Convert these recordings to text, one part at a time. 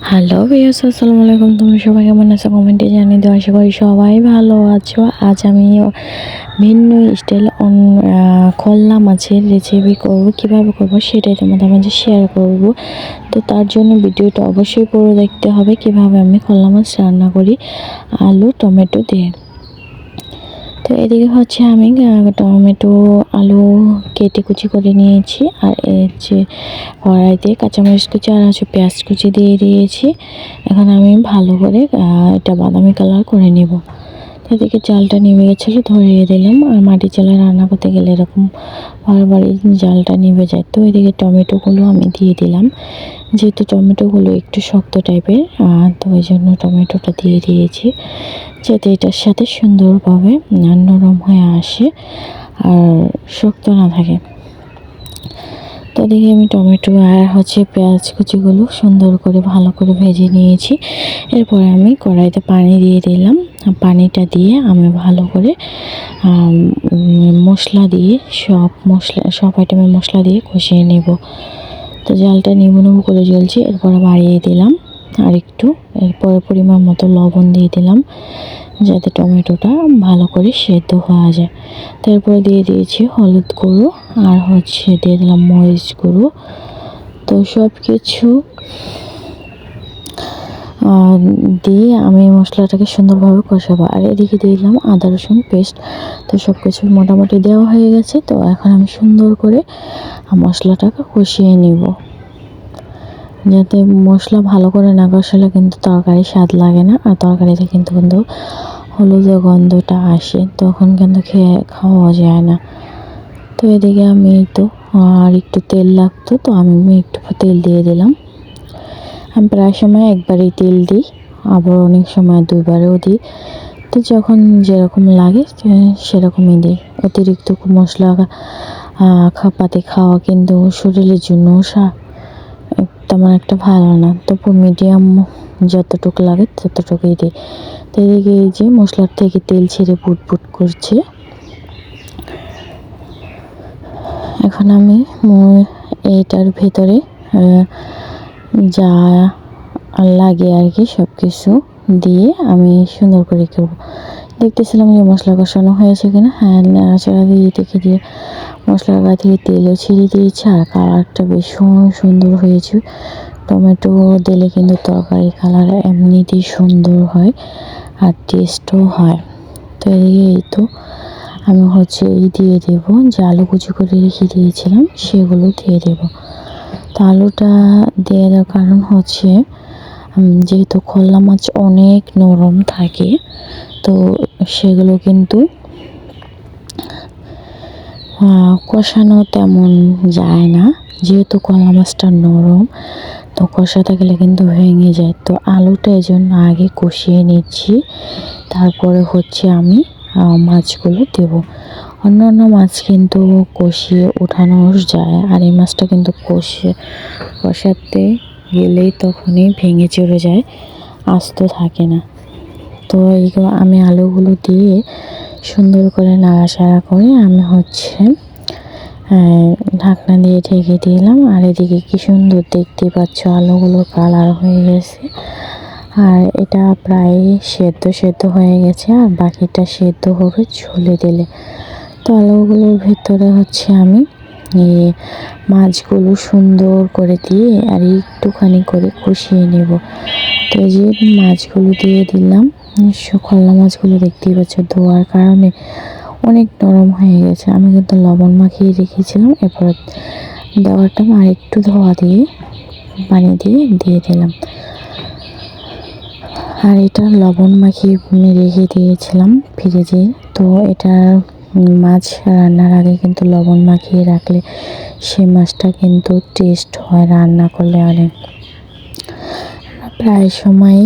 Hello viewers, আসসালামু আলাইকুম। তোমরা সবাই কেমন আছো? কমেন্টে জানিয়ে দাও। আশা করি সবাই ভালো আছো। আজ আমি ভিন্ন স্টাইল খোল্লা মাছের রেসিপি করব। কিভাবে করব সেটাই তোমাদের মাঝে শেয়ার করব। তো তার জন্য ভিডিওটা অবশ্যই পুরো দেখতে হবে। কিভাবে আমি খোল্লা মাছ রান্না করি আলু টমেটো দিয়ে। তো এদিকে হচ্ছে আমি টমেটো আলু কেটে কুচি করে নিয়েছি, আর এই যে কড়াইতে কাঁচামরিচ কুচি আর হচ্ছে পেঁয়াজ কুচি দিয়ে দিয়েছি। এখন আমি ভালো করে এটা বাদামি কালার করে নেব। তো এদিকে জালটা নিভে গেছিলো, ধরিয়ে দিলাম। আর মাটি চালে রান্না করতে গেলে এরকম বারবারই জালটা নিভে যায়। তো এদিকে টমেটোগুলো আমি দিয়ে দিলাম, যেহেতু টমেটোগুলো একটু শক্ত টাইপের, তো ওই জন্য টমেটোটা দিয়ে দিয়েছি, যাতে এটার সাথে সুন্দরভাবে নরম হয়ে আসে আর শক্ত না থাকে। তো দেখি আমি টমেটো আর হচ্ছে পেঁয়াজ কুচিগুলো সুন্দর করে ভালো করে ভেজে নিয়েছি। এরপরে আমি কড়াইতে পানি দিয়ে দিলাম। পানিটা দিয়ে আমি ভালো করে মশলা দিয়ে সব আইটেমের মশলা দিয়ে কষিয়ে নেব। তো জালটা নিবু নিবু করে জ্বলছে, এরপরে বাড়িয়ে দিলাম আর একটু। এরপরে পরিমাণ মতো লবণ দিয়ে দিলাম, যাতে টমেটোটা ভালো করে সেদ্ধ হওয়া যায়। তারপরে দিয়ে দিয়েছি হলুদ গুঁড়ো আর হচ্ছে দিয়ে দিলাম মরিচ গুঁড়ো। তো সব কিছু দিয়ে আমি মশলাটাকে সুন্দরভাবে কষাবো। আর এদিকে দিয়ে দিলাম আদা রসুন পেস্ট। তো সব কিছু মোটামুটি দেওয়া হয়ে গেছে। তো এখন আমি সুন্দর করে মশলাটাকে কষিয়ে নিব, যাতে মশলা ভালো করে না কষালে কিন্তু তরকারি স্বাদ লাগে না, আর তরকারিতে কিন্তু হলুদের গন্ধটা আসে, তখন কিন্তু খাওয়া যায় না। তো এদিকে আমি তো আর একটু তেল লাগতো, তো আমি একটু তেল দিয়ে দিলাম। আমি প্রায় সময় একবারই তেল দিই, আবার অনেক সময় দুইবারেও দিই। তো যখন যেরকম লাগে সেরকমই দিই। অতিরিক্ত মশলা পাতি খাওয়া কিন্তু শরীরের জন্য তেমন একটা ভালো না। তবু মিডিয়াম যতটুকু লাগে ততটুকুই দিই। তো এদিকে এই যে মশলার থেকে তেল ছেড়ে পুটপুট করছে। এখন আমি এইটার ভেতরে যা লাগে আর কি সব কিছু দিয়ে আমি সুন্দর করে করবো। দেখতেছিলাম যে মশলা কষানো হয়েছে কিনা। হ্যাঁ, নাড়াচাড়া দিয়ে দেখে দিয়ে মশলার গা থেকে তেলও ছিঁড়ে দিয়েছে, আর কালারটা ভীষণ সুন্দর হয়েছে। টমেটো দিলে কিন্তু তরকারি কালার এমনিতেই সুন্দর হয় আর টেস্টও হয়। তো এই তো আমি হচ্ছে দিয়ে দেবো যে আলু কুচি করে রেখে দিয়েছিলাম, সেগুলো দিয়ে দেবো। তো আলুটা দিয়ে দেওয়ার কারণ হচ্ছে, যেহেতু খোল্লা মাছ অনেক নরম থাকে, তো সেগুলো কিন্তু কষানো তেমন যায় না। যেহেতু খোল্লা মাছটা নরম, তো কষাতে গেলে কিন্তু ভেঙে যায়। তো আলুটা এই জন্য আগে কষিয়ে নিচ্ছি, তারপরে হচ্ছে আমি মাছগুলো দেবো। অন্যান্য মাছ কিন্তু কষিয়ে ওঠানো যায়, আর এই মাছটা কিন্তু কষাতে গেলেই তখনই ভেঙে চলে যায়, আস্ত থাকে না। তো এইগুলো আমি আলুগুলো দিয়ে সুন্দর করে নাড়াচাড়া করে আমি হচ্ছে ঢাকনা দিয়ে ঢেকে দিলাম। আর এদিকে কি সুন্দর দেখতে পাচ্ছ, আলুগুলোর কালার হয়ে গেছে, আর এটা প্রায় সেদ্ধ হয়ে গেছে, আর বাকিটা সেদ্ধ হবে ঝোলে দিলে। তো আলুগুলোর ভেতরে হচ্ছে আমি মাছগুলো সুন্দর করে দিয়ে আর একটুখানি করে কষিয়ে নেব। তো এই যে মাছগুলো দিয়ে দিলাম। খোল্লা মাছগুলো দেখতেই পাচ্ছ, ধোয়ার কারণে অনেক নরম হয়ে গেছে। আমি কিন্তু লবণ মাখিয়ে রেখেছিলাম, এরপর দেওয়াটা আর একটু ধোয়া দিয়ে পানি দিয়ে দিলাম। আর এটা লবণ মাখিয়ে রেখে দিয়েছিলাম ফ্রিজে। তো এটা মাছ রান্নার আগে কিন্তু লবণ মাখিয়ে রাখলে সে মাছটা কিন্তু টেস্ট হয় রান্না করলে অনেক। প্রায় সময়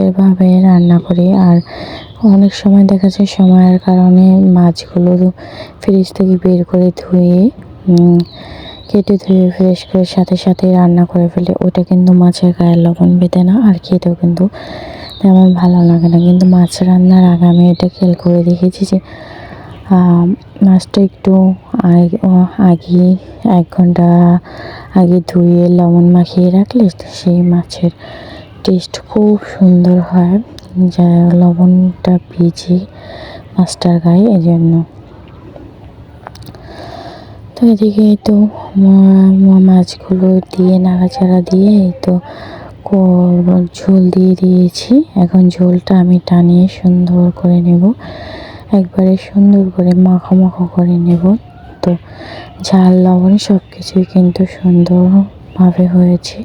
এভাবে রান্না করি। আর অনেক সময় দেখা যায় সময়ের কারণে মাছগুলো ফ্রিজ থেকে বের করে ধুয়ে কেটে ধুয়ে ফ্রেশ করে সাথে সাথে রান্না করে ফেলে। ওটা কিন্তু মাছের গায়ে লবণ বেঁধে না, আর খেতেও কিন্তু তেমন ভালো লাগে না। কিন্তু মাছ রান্নার আগে আমি এটা খেয়াল করে দেখেছি যে মাছটা একটু আগে 1 ঘন্টা আগে ধুয়ে লবণ মাখিয়ে রাখলে সেই মাছের টেস্ট খুব সুন্দর হয়, যা লবণটা ভিজে মাছটার গায়ে, এই জন্য। তো এদিকে তো মাছগুলো দিয়ে নাড়াচাড়া দিয়ে এই তো ঝোল দিয়ে দিয়েছি। এখন ঝোলটা আমি টানিয়ে সুন্দর করে নেব, একবারে সুন্দর করে মাখো মাখো করে নেব। তো ঝাল লবণ সব কিছুই কিন্তু সুন্দরভাবে হয়েছে,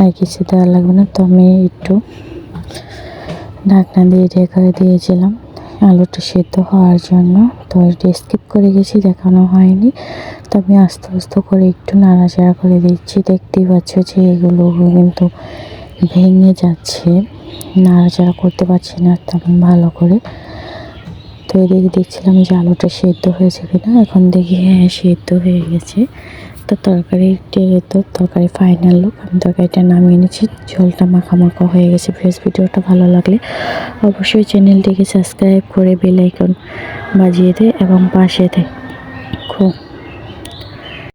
আর কিছু দেওয়া লাগবে না। তো আমি একটু ঢাকনা দিয়ে ঢেকে দিয়েছিলাম আলুটা সেদ্ধ হওয়ার জন্য। তো এটা স্কিপ করে গেছি, দেখানো হয়নি। তো আমি আস্তে আস্তে করে একটু নাড়াচাড়া করে দিচ্ছি। দেখতেই পাচ্ছ যে এগুলো কিন্তু ভেঙে যাচ্ছে, নাড়াচাড়া করতে পারছি না তেমন ভালো করে। তো এদিকে দেখছিলাম যে আলুটা সেদ্ধ হয়েছে কিনা, এখন দেখি হ্যাঁ সেদ্ধ হয়ে গেছে। তো তরকারি ফাইনাল লুক, আমি তরকারিটা নামিয়ে নিচ্ছি। ঝোলটা মাখা মাখা হয়ে গেছে। ফ্রেশ ভিডিওটা ভালো লাগলে অবশ্যই চ্যানেলটিকে সাবস্ক্রাইব করে বেল আইকন বাজিয়ে দে এবং পাশে থেকো।